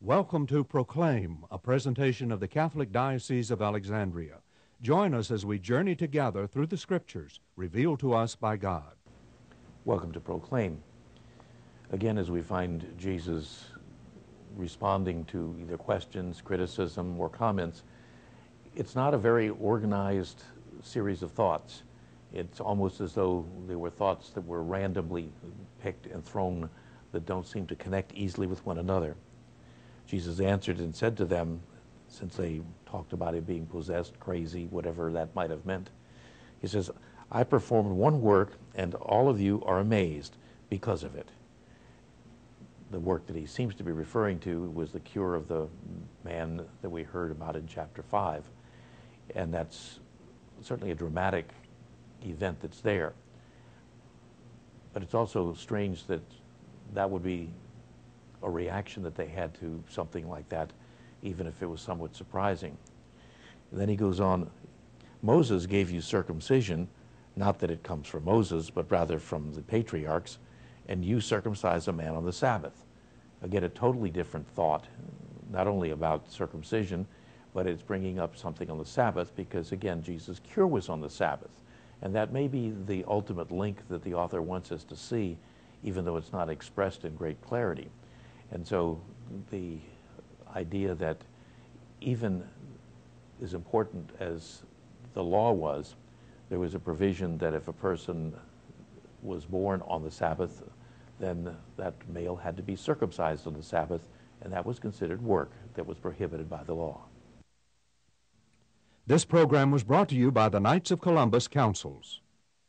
Welcome to Proclaim, a presentation of the Catholic Diocese of Alexandria. Join us as we journey together through the Scriptures revealed to us by God. Welcome to Proclaim. Again, as we find Jesus responding to either questions, criticism, or comments, it's not a very organized series of thoughts. It's almost as though they were thoughts that were randomly picked and thrown that don't seem to connect easily with one another. Jesus answered and said to them, since they talked about him being possessed, crazy, whatever that might have meant, he says, I performed one work and all of you are amazed because of it. The work that he seems to be referring to was the cure of the man that we heard about in chapter 5. And that's certainly a dramatic event that's there. But it's also strange that that would be a reaction that they had to something like that, even if it was somewhat surprising. And then he goes on, Moses gave you circumcision, not that it comes from Moses, but rather from the patriarchs, and you circumcise a man on the Sabbath. Again, a totally different thought, not only about circumcision, but it's bringing up something on the Sabbath because, again, Jesus' cure was on the Sabbath. And that may be the ultimate link that the author wants us to see, even though it's not expressed in great clarity. And so the idea that even as important as the law was, there was a provision that if a person was born on the Sabbath, then that male had to be circumcised on the Sabbath, and that was considered work that was prohibited by the law. This program was brought to you by the Knights of Columbus Councils.